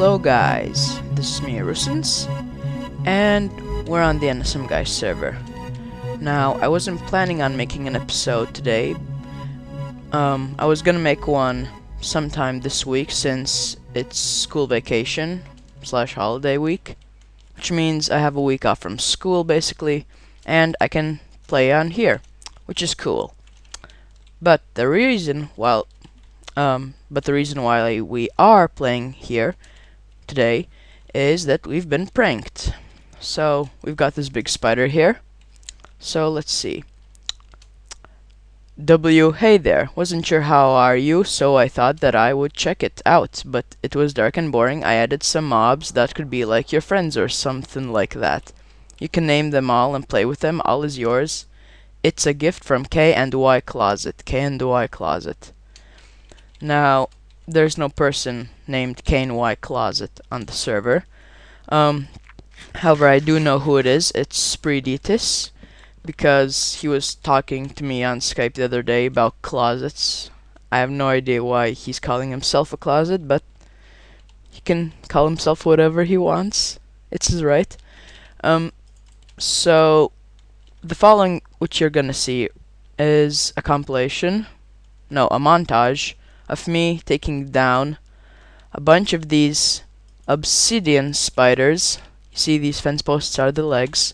Hello guys, this is me, Rusins, and we're on the NSMguys server. Now, I wasn't planning on making an episode today. I was gonna make one sometime this week since it's school vacation slash holiday week, which means I have a week off from school basically, and I can play on here, which is cool. But the reason why we are playing here today is that we've been pranked. So we've got this big spider here. So let's see. Hey there. Wasn't sure how are you, so I thought that I would check it out, but it was dark and boring. I added some mobs that could be like your friends or something like that. You can name them all and play with them. All is yours. It's a gift from K and Y Closet. K and Y Closet. Now, there's no person named K and Y Closet on the server. However, I do know who it is. It's Spreeditis, because he was talking to me on Skype the other day about closets. I have no idea why he's calling himself a closet, but he can call himself whatever he wants. It's his right. So the following, which you're gonna see, is a montage of me taking down a bunch of these obsidian spiders. You see, these fence posts are the legs,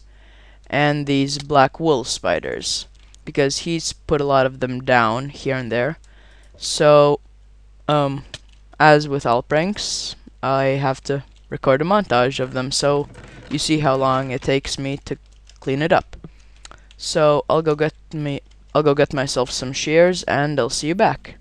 and these black wool spiders, because he's put a lot of them down here and there. So, as with all pranks, I have to record a montage of them, so you see how long it takes me to clean it up. So I'll go get myself some shears, and I'll see you back.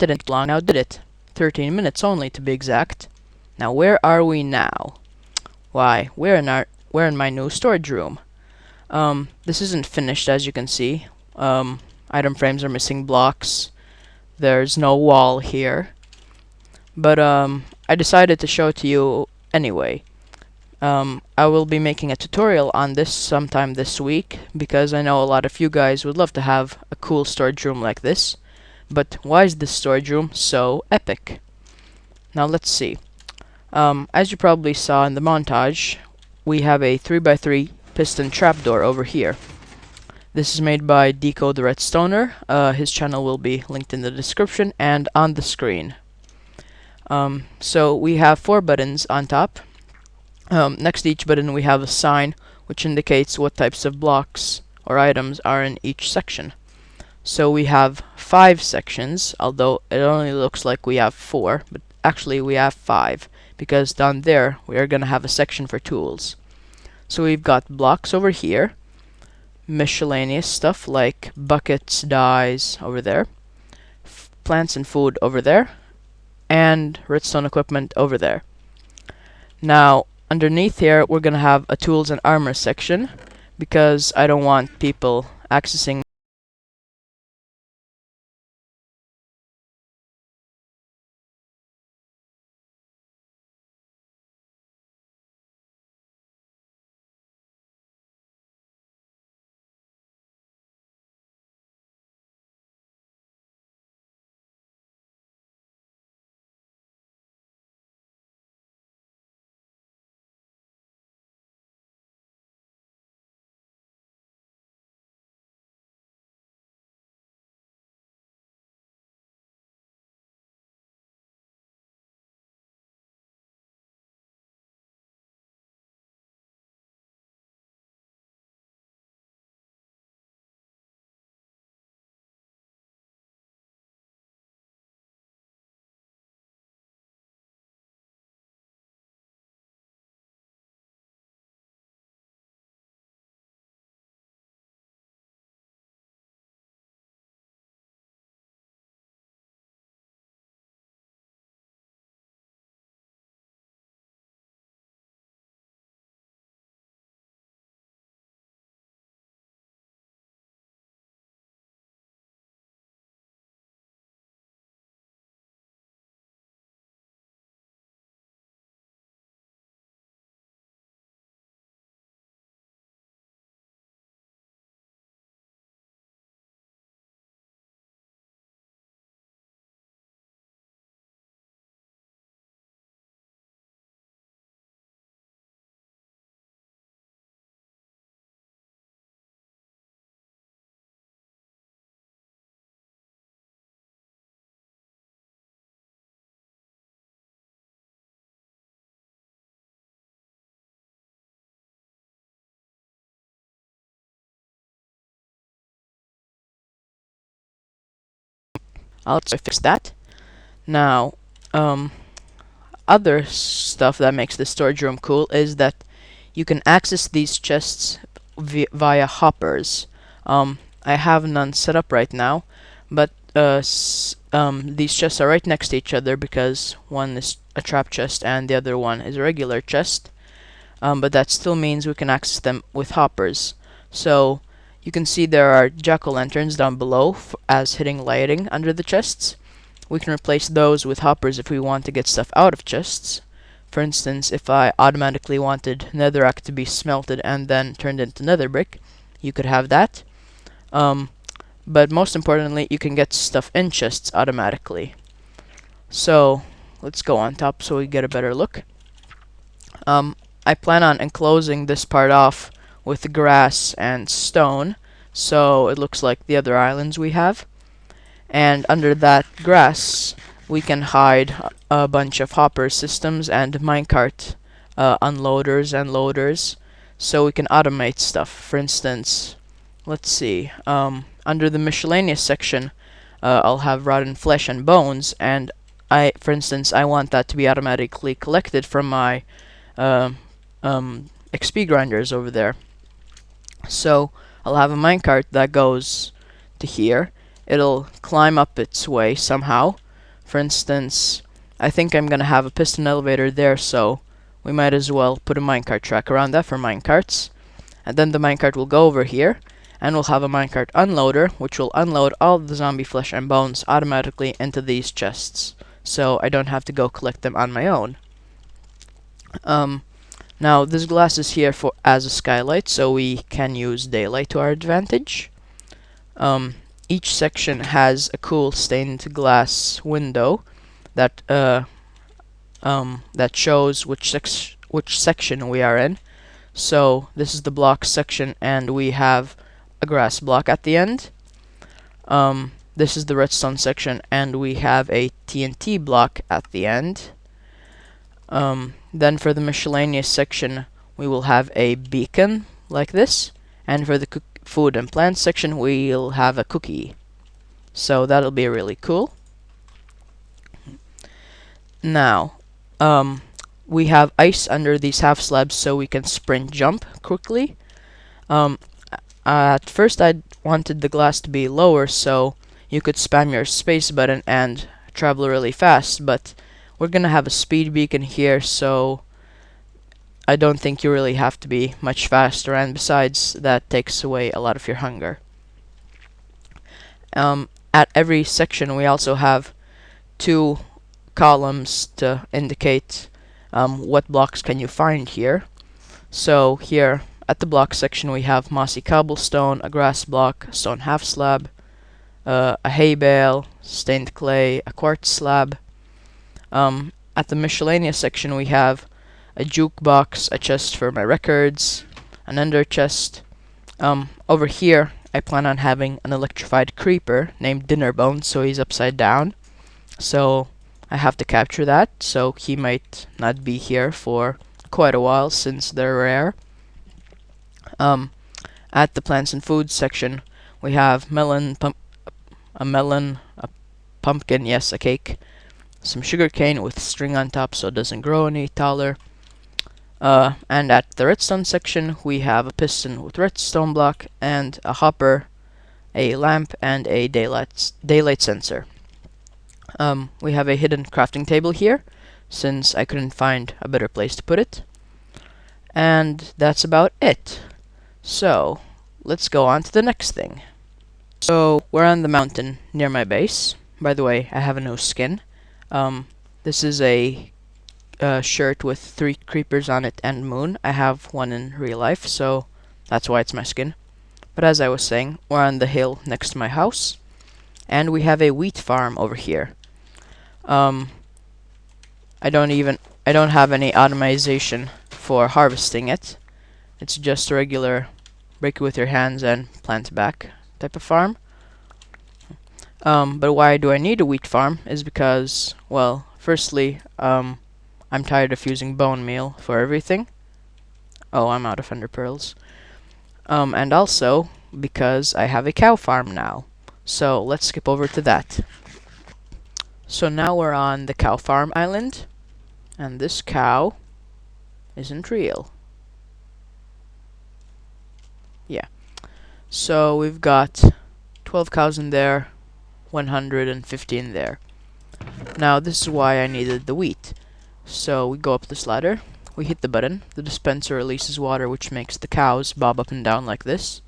didn't long now, did it? 13 minutes only, to be exact. Now, where are we now? Why, we're in my new storage room. This isn't finished, as you can see. Item frames are missing blocks. There's no wall here. But, I decided to show it to you anyway. I will be making a tutorial on this sometime this week, because I know a lot of you guys would love to have a cool storage room like this. But why is this storage room so epic? Now let's see. As you probably saw in the montage, we have a 3x3 piston trapdoor over here. This is made by Deco the Redstoner. His channel will be linked in the description and on the screen. So we have 4 buttons on top. Next to each button we have a sign which indicates what types of blocks or items are in each section. So we have 5 sections, although it only looks like we have 4, but actually we have 5, because down there we are going to have a section for tools. So we've got blocks over here, miscellaneous stuff like buckets, dyes over there, plants and food over there, and redstone equipment over there. Now, underneath here we're going to have a tools and armor section, because I don't want people accessing I'll fix that. Now, other stuff that makes the storage room cool is that you can access these chests via hoppers. I have none set up right now, but these chests are right next to each other because one is a trap chest and the other one is a regular chest. But that still means we can access them with hoppers. So you can see there are jack-o'-lanterns down below as hitting lighting under the chests. We can replace those with hoppers if we want to get stuff out of chests. For instance, if I automatically wanted netherrack to be smelted and then turned into nether brick, you could have that. But most importantly, you can get stuff in chests automatically. So let's go on top so we get a better look. I plan on enclosing this part off with grass and stone, so it looks like the other islands we have. And under that grass, we can hide a bunch of hopper systems and minecart unloaders and loaders, so we can automate stuff. For instance, let's see, under the miscellaneous section, I'll have rotten flesh and bones, and for instance, I want that to be automatically collected from my XP grinders over there. So I'll have a minecart that goes to here. It'll climb up its way somehow, For instance, I think I'm gonna have a piston elevator there, so we might as well put a minecart track around that for minecarts. And then the minecart will go over here, and we'll have a minecart unloader, which will unload all the zombie flesh and bones automatically into these chests, so I don't have to go collect them on my own. Now this glass is here for as a skylight, so we can use daylight to our advantage. Each section has a cool stained glass window that that shows which section we are in. So this is the block section, and we have a grass block at the end. This is the redstone section, and we have a TNT block at the end. Then for the miscellaneous section, we will have a beacon like this, and for the food and plant section, we'll have a cookie. So that'll be really cool. Now, we have ice under these half slabs so we can sprint jump quickly. At first I wanted the glass to be lower so you could spam your space button and travel really fast, but we're gonna have a speed beacon here, so I don't think you really have to be much faster, and besides, that takes away a lot of your hunger. At every section we also have two columns to indicate what blocks can you find here. So here at the block section we have mossy cobblestone, a grass block, a stone half slab, a hay bale, stained clay, a quartz slab. At the miscellaneous section we have a jukebox, a chest for my records, an ender chest. Over here I plan on having an electrified creeper named Dinnerbone, so he's upside down. So I have to capture that, so he might not be here for quite a while since they're rare. At the plants and foods section, we have a melon, a pumpkin, yes, a cake, some sugarcane with string on top so it doesn't grow any taller. And at the redstone section, we have a piston with redstone block and a hopper, a lamp, and a daylight sensor. We have a hidden crafting table here, since I couldn't find a better place to put it. And that's about it. So, let's go on to the next thing. So, we're on the mountain near my base. By the way, I have a new skin. This is a shirt with 3 creepers on it and moon. I have one in real life, so that's why it's my skin. But as I was saying, we're on the hill next to my house, and we have a wheat farm over here. I don't have any automation for harvesting it. It's just a regular break it with your hands and plant back type of farm. But why do I need a wheat farm is because, well, firstly, I'm tired of using bone meal for everything. Oh, I'm out of ender pearls. And also because I have a cow farm now. So let's skip over to that. So now we're on the cow farm island, and this cow isn't real. Yeah. So we've got 12 cows in there, 115 there. Now this is why I needed the wheat. So we go up this ladder, we hit the button, the dispenser releases water which makes the cows bob up and down like this.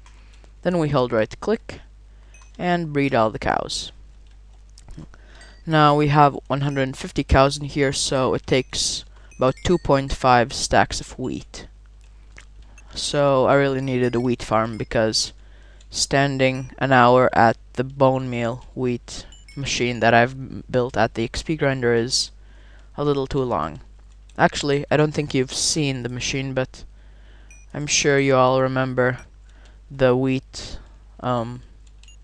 Then we hold right click and breed all the cows. Now we have 150 cows in here, so it takes about 2.5 stacks of wheat. So I really needed a wheat farm because standing an hour at the bone meal wheat machine that I've built at the XP grinder is a little too long. Actually, I don't think you've seen the machine, but I'm sure you all remember the wheat, well,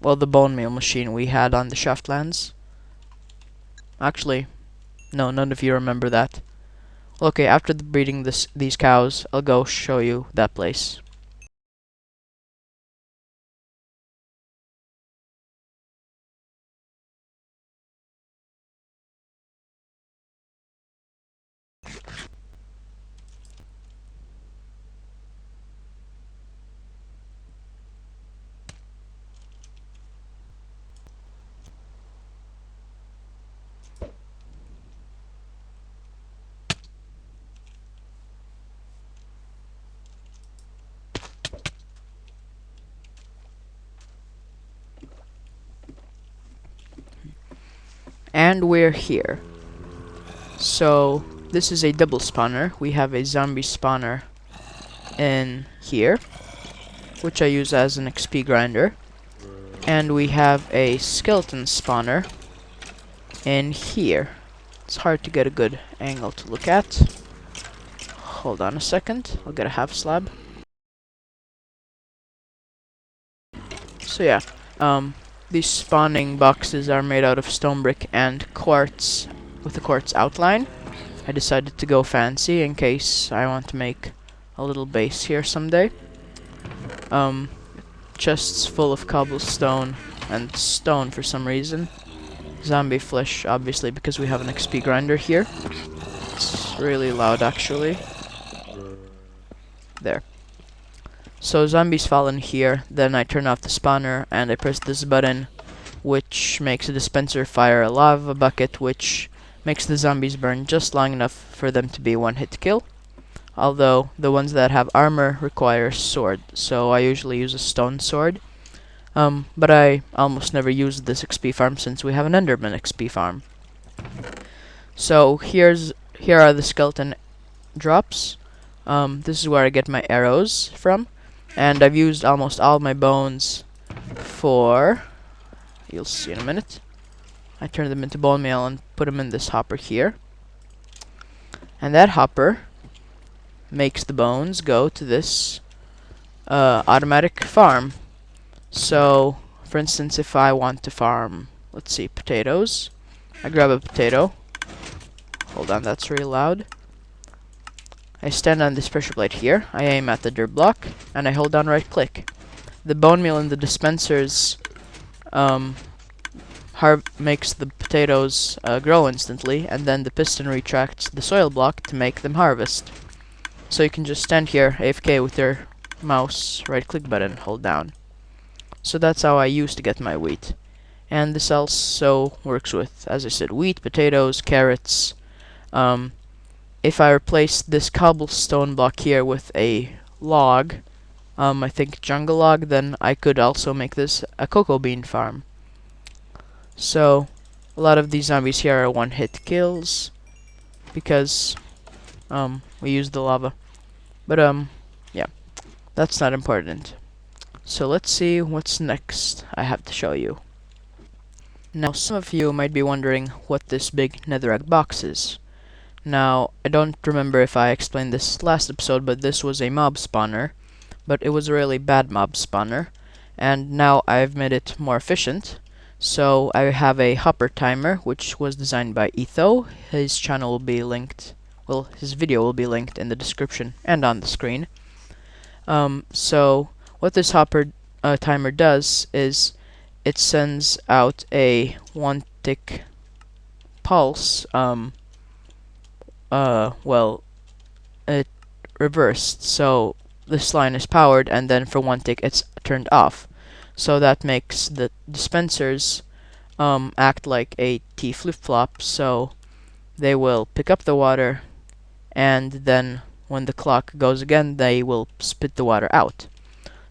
the bone meal machine we had on the Shaftlands. Actually, no, none of you remember that. Okay, after breeding these cows, I'll go show you that place. And we're here. So this is a double spawner. We have a zombie spawner in here, which I use as an XP grinder. And we have a skeleton spawner in here. It's hard to get a good angle to look at. Hold on a second, I'll get a half slab. So yeah, these spawning boxes are made out of stone brick and quartz with a quartz outline. I decided to go fancy in case I want to make a little base here someday. Chests full of cobblestone and stone for some reason. Zombie flesh, obviously, because we have an XP grinder here. It's really loud, actually. There. So zombies fall in here, then I turn off the spawner, and I press this button, which makes a dispenser fire a lava bucket, which makes the zombies burn just long enough for them to be one-hit kill. Although, the ones that have armor require sword, so I usually use a stone sword. But I almost never use this XP farm since we have an Enderman XP farm. So here are the skeleton drops. This is where I get my arrows from, and I've used almost all my bones for. You'll see in a minute. I turn them into bone meal and put them in this hopper here, and that hopper makes the bones go to this automatic farm. So, for instance, if I want to farm, let's see, potatoes, I grab a potato. Hold on, that's really loud. I stand on this pressure plate here, I aim at the dirt block, and I hold down right click. The bone meal in the dispensers makes the potatoes grow instantly, and then the piston retracts the soil block to make them harvest. So you can just stand here, AFK, with your mouse right click button, hold down. So that's how I used to get my wheat. And this also works with, as I said, wheat, potatoes, carrots. If I replace this cobblestone block here with a log, I think jungle log, then I could also make this a cocoa bean farm. So, a lot of these zombies here are one-hit kills, because, we use the lava. But, yeah, that's not important. So let's see what's next I have to show you. Now, some of you might be wondering what this big netherrack box is. Now, I don't remember if I explained this last episode, but this was a mob spawner, but it was a really bad mob spawner, and now I've made it more efficient. So I have a hopper timer, which was designed by Etho. His channel will be linked, well, his video will be linked in the description and on the screen. So what this hopper timer does is it sends out a 1-tick pulse. Well, it reversed. So this line is powered, and then for 1 tick it's turned off. So that makes the dispensers act like a T flip-flop. So they will pick up the water, and then when the clock goes again, they will spit the water out.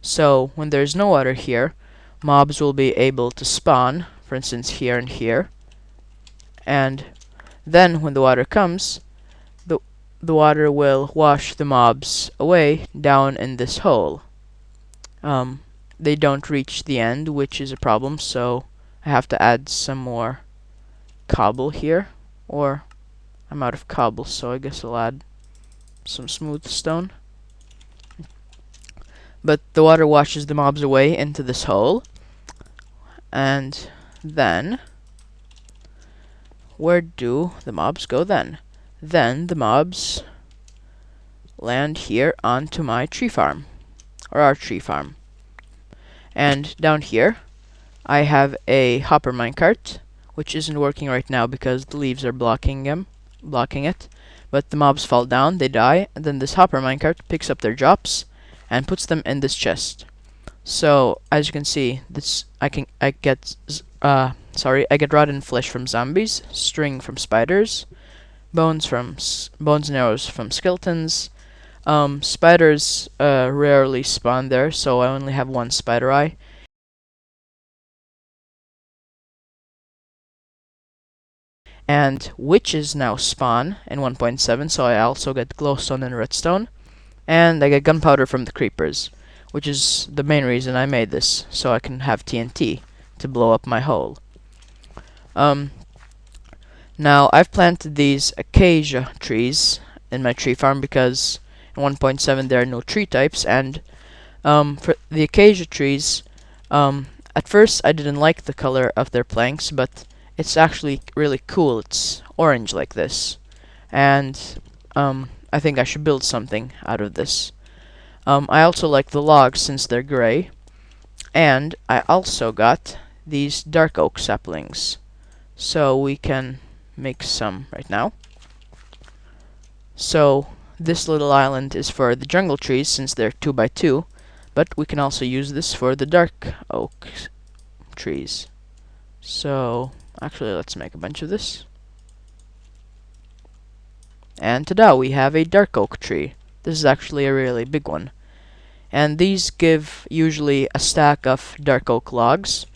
So when there's no water here, mobs will be able to spawn, for instance here and here, and then when the water comes, the water will wash the mobs away down in this hole. They don't reach the end, which is a problem, so I have to add some more cobble here, or I'm out of cobble, so I guess I'll add some smooth stone. But the water washes the mobs away into this hole, and then where do the mobs go then? Then the mobs land here onto my tree farm, or our tree farm. And down here I have a hopper minecart, which isn't working right now because the leaves are blocking it. But the mobs fall down, they die, and then this hopper minecart picks up their drops and puts them in this chest. So as you can see, this I get rotten flesh from zombies, string from spiders, bones and arrows from skeletons. Spiders rarely spawn there, so I only have one spider eye. And witches now spawn in 1.7, so I also get glowstone and redstone. And I get gunpowder from the creepers, which is the main reason I made this, so I can have TNT to blow up my hole. Um, Now, I've planted these acacia trees in my tree farm because in 1.7 there are no tree types, and for the acacia trees, at first I didn't like the color of their planks, but it's actually really cool. It's orange like this, and I think I should build something out of this. I also like the logs since they're gray, and I also got these dark oak saplings, so we can make some right now. So this little island is for the jungle trees since they're 2 by 2, but we can also use this for the dark oak trees. So actually let's make a bunch of this. And ta-da, we have a dark oak tree. This is actually a really big one. And these give usually a stack of dark oak logs,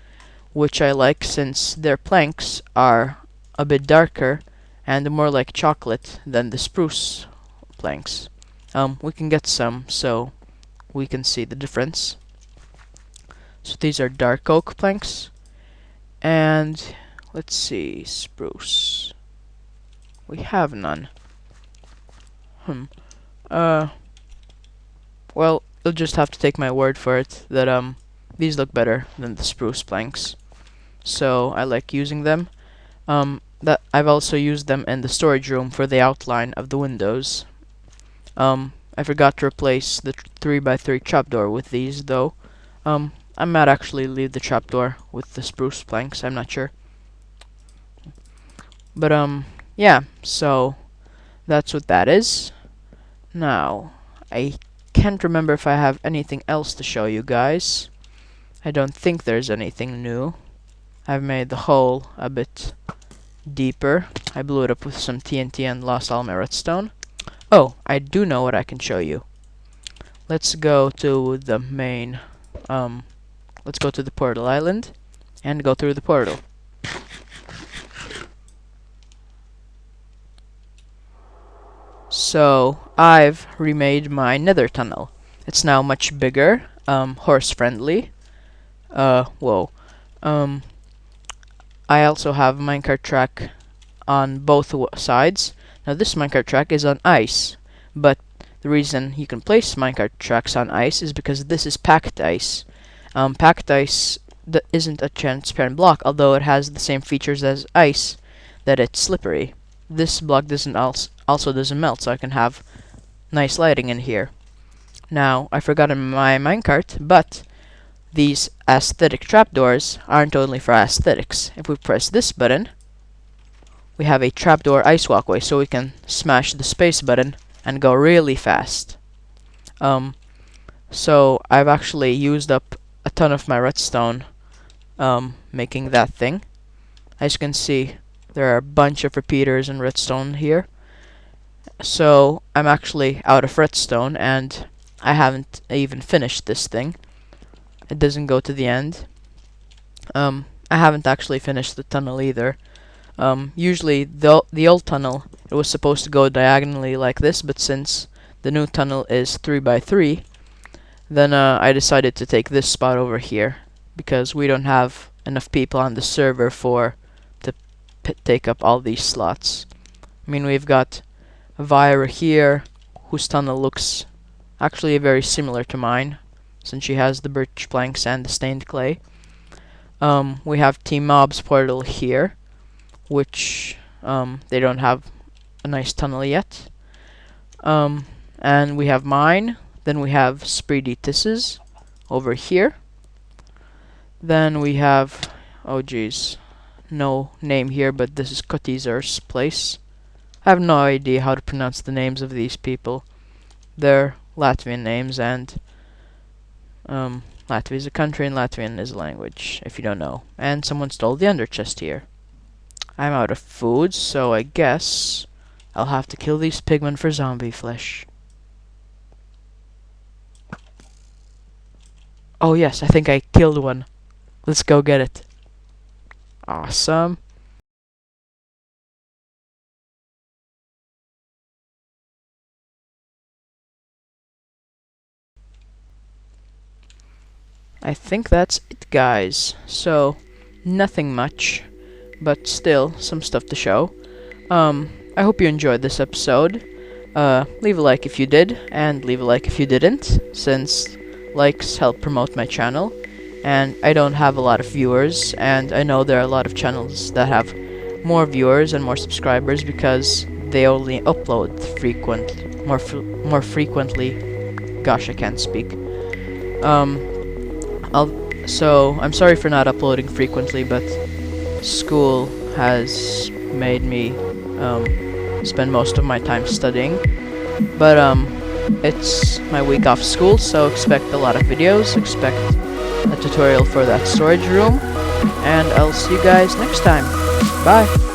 which I like since their planks are a bit darker and more like chocolate than the spruce planks. We can get some so we can see the difference. So these are dark oak planks, and let's see, spruce. We have none. Uh, well, you'll just have to take my word for it that these look better than the spruce planks. So I like using them. That I've also used them in the storage room for the outline of the windows. I forgot to replace the 3 by 3 trapdoor with these though. I might actually leave the trapdoor with the spruce planks, I'm not sure. But yeah, so that's what that is. Now, I can't remember if I have anything else to show you guys. I don't think there's anything new. I've made the hole a bit deeper. I blew it up with some TNT and lost all my redstone. Oh, I do know what I can show you. Let's go to the main, let's go to the portal island and go through the portal. So, I've remade my nether tunnel. It's now much bigger, horse friendly. Whoa. Um, I also have a minecart track on both sides. Now this minecart track is on ice, but the reason you can place minecart tracks on ice is because this is packed ice. Packed ice isn't a transparent block, although it has the same features as ice, that it's slippery. This block doesn't also doesn't melt, so I can have nice lighting in here. Now, I forgot in my minecart, but these aesthetic trapdoors aren't only for aesthetics. If we press this button, we have a trapdoor ice walkway, so we can smash the space button and go really fast. So I've actually used up a ton of my redstone making that thing. As you can see, there are a bunch of repeaters and redstone here. So I'm actually out of redstone, and I haven't even finished this thing. It doesn't go to the end. I haven't actually finished the tunnel either. Usually the old tunnel, it was supposed to go diagonally like this, but since the new tunnel is 3 by 3, then I decided to take this spot over here because we don't have enough people on the server to take up all these slots. I mean, we've got Vira here, whose tunnel looks actually very similar to mine, since she has the birch planks and the stained clay. We have Team Mob's portal here, which they don't have a nice tunnel yet. And we have mine. Then we have Spreedy Tiss's over here. Then we have, oh geez, no name here, but this is Kotizer's place. I have no idea how to pronounce the names of these people. They're Latvian names, and Latvia is a country and Latvian is a language, if you don't know. And someone stole the ender chest here. I'm out of food, so I guess I'll have to kill these pigmen for zombie flesh. Oh yes, I think I killed one. Let's go get it. Awesome. I think that's it, guys. So, nothing much, but still some stuff to show. I hope you enjoyed this episode. Leave a like if you did, and leave a like if you didn't, since likes help promote my channel. And I don't have a lot of viewers, and I know there are a lot of channels that have more viewers and more subscribers because they only upload more frequently. Gosh, I can't speak. So I'm sorry for not uploading frequently, but school has made me spend most of my time studying. But it's my week off school, so expect a lot of videos, expect a tutorial for that storage room, and I'll see you guys next time. Bye!